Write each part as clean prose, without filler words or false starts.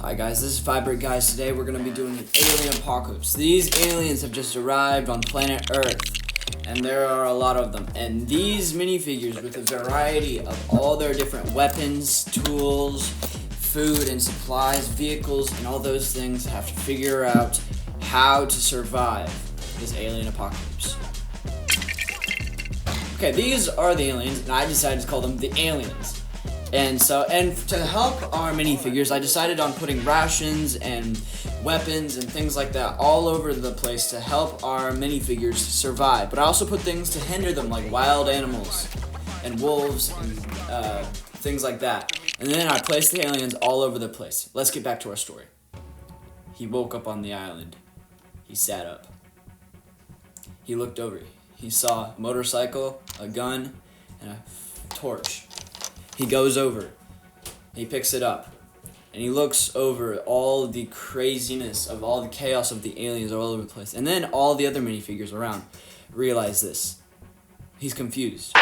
Hi guys, this is Vibrate Guys. Today we're going to be doing an alien apocalypse. These aliens have just arrived on planet Earth, and there are a lot of them. And these minifigures with a variety of all their different weapons, tools, food and supplies, vehicles, and all those things have to figure out how to survive this alien apocalypse. Okay, these are the aliens, and I decided to call them the aliens. And to help our minifigures, I decided on putting rations and weapons and things like that all over the place to help our minifigures survive. But I also put things to hinder them, like wild animals and wolves and things like that. And then I placed the aliens all over the place. Let's get back to our story. He woke up on the island. He sat up. He looked over. He saw a motorcycle, a gun, and a torch. He goes over, he picks it up, and he looks over all the craziness of all the chaos of the aliens all over the place. And then all the other minifigures around realize this. He's confused.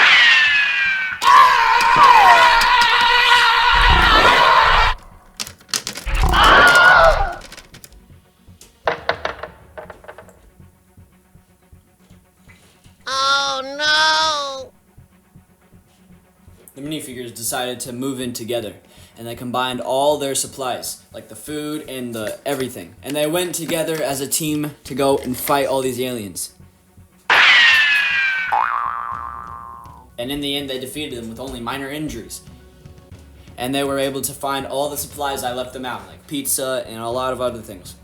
The minifigures decided to move in together, and they combined all their supplies, like the food and the everything. And they went together as a team to go and fight all these aliens. And in the end, they defeated them with only minor injuries. And they were able to find all the supplies I left them out, like pizza and a lot of other things.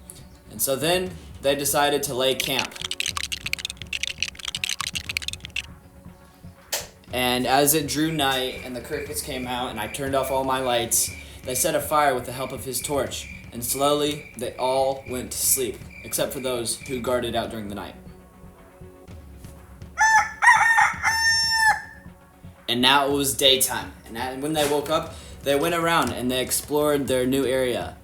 And so then, they decided to lay camp. And as it drew night and the crickets came out and I turned off all my lights, they set a fire with the help of his torch. And slowly, they all went to sleep, except for those who guarded out during the night. And now it was daytime. And when they woke up, they went around and they explored their new area.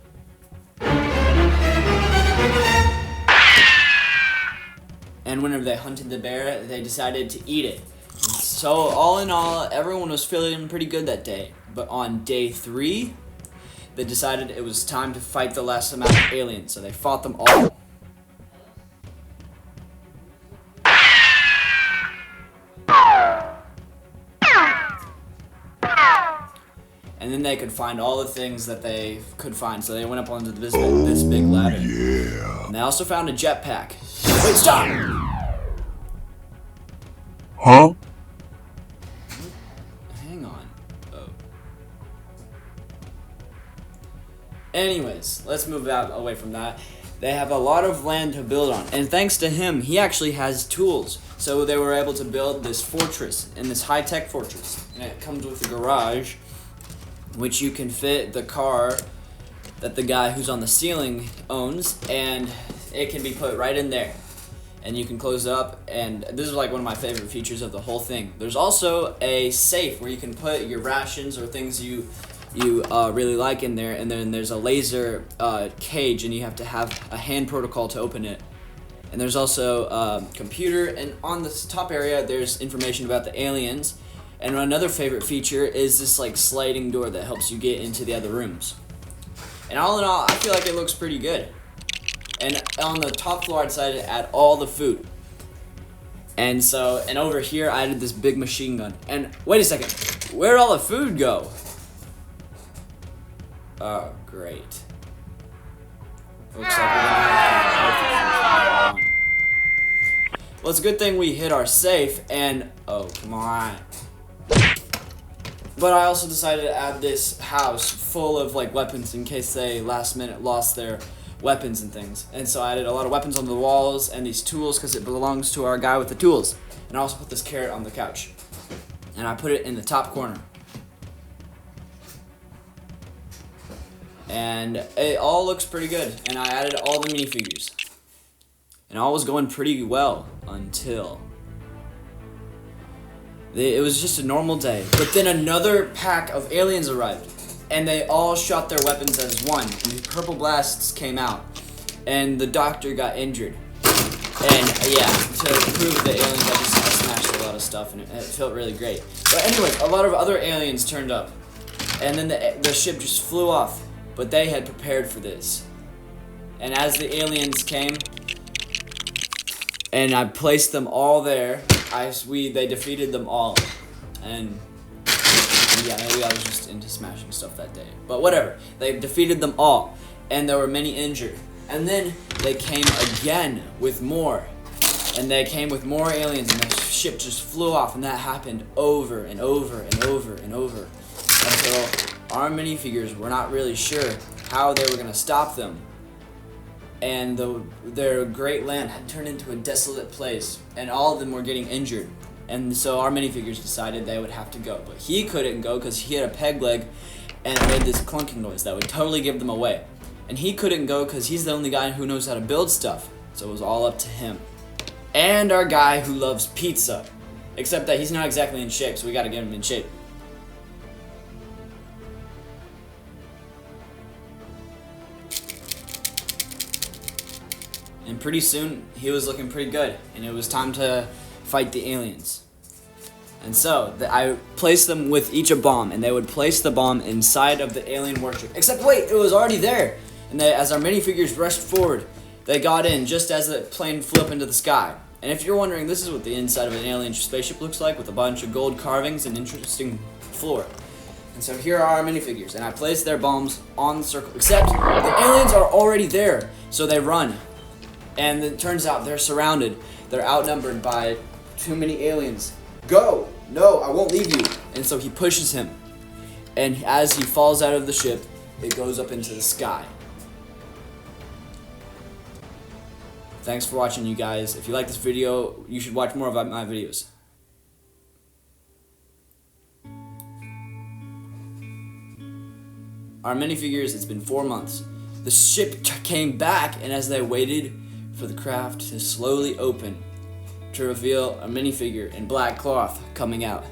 And whenever they hunted the bear, they decided to eat it. So all in all, everyone was feeling pretty good that day. But on day 3, they decided it was time to fight the last amount of aliens. So they fought them all. And then they could find all the things that they could find. So they went up onto this big ladder. Yeah. And they also found a jetpack. Wait, stop! Huh? Hang on. Oh. Anyways, let's move out away from that. They have a lot of land to build on. And thanks to him, he actually has tools. So they were able to build this fortress, and this high-tech fortress. And it comes with a garage, which you can fit the car that the guy who's on the ceiling owns, and it can be put right in there. And you can close it up, and this is like one of my favorite features of the whole thing. There's also a safe where you can put your rations or things you really like in there, and then there's a laser cage, and you have to have a hand protocol to open it. And there's also a computer, and on this top area there's information about the aliens. And another favorite feature is this like sliding door that helps you get into the other rooms. And all in all, I feel like it looks pretty good. And on the top floor, I decided to add all the food. And over here, I added this big machine gun. And wait a second, where'd all the food go? Oh, great. Looks like we're gonna have to. Well, it's a good thing we hit our safe, and oh, come on. But I also decided to add this house full of like weapons in case they last minute lost their weapons and things. And so I added a lot of weapons on the walls and these tools because it belongs to our guy with the tools. And I also put this carrot on the couch. And I put it in the top corner. And it all looks pretty good. And I added all the minifigures. And all was going pretty well until it was just a normal day. But then another pack of aliens arrived. And they all shot their weapons as one. And purple blasts came out. And the doctor got injured. And yeah, to prove the aliens, I smashed a lot of stuff. And it felt really great. But anyways, a lot of other aliens turned up. And then the ship just flew off. but they had prepared for this. And as the aliens came, and I placed them all there, they defeated them all. And yeah, maybe I was just into smashing stuff that day. But whatever, they defeated them all, and there were many injured. And then they came again with more. And they came with more aliens, and the ship just flew off, and that happened over and over and over and over. Until our minifigures were not really sure how they were going to stop them. And their great land had turned into a desolate place, and all of them were getting injured. And so our minifigures decided they would have to go. But he couldn't go because he had a peg leg, and it made this clunking noise that would totally give them away. And he couldn't go because he's the only guy who knows how to build stuff. So it was all up to him. And our guy who loves pizza. Except that he's not exactly in shape, so we gotta get him in shape. And pretty soon, he was looking pretty good, and it was time to fight the aliens. And so, I placed them with each a bomb, and they would place the bomb inside of the alien warship. Except wait, it was already there! And as our minifigures rushed forward, they got in just as the plane flew up into the sky. And if you're wondering, this is what the inside of an alien spaceship looks like, with a bunch of gold carvings and interesting floor. And so here are our minifigures, and I placed their bombs on the circle. Except, the aliens are already there, so they run. And it turns out they're surrounded. They're outnumbered by too many aliens. Go! No, I won't leave you. And so he pushes him. And as he falls out of the ship, it goes up into the sky. Thanks for watching, you guys. If you like this video, you should watch more of my videos. Our minifigures, it's been 4 months. The ship came back, and as they waited for the craft to slowly open, to reveal a minifigure in black cloth coming out.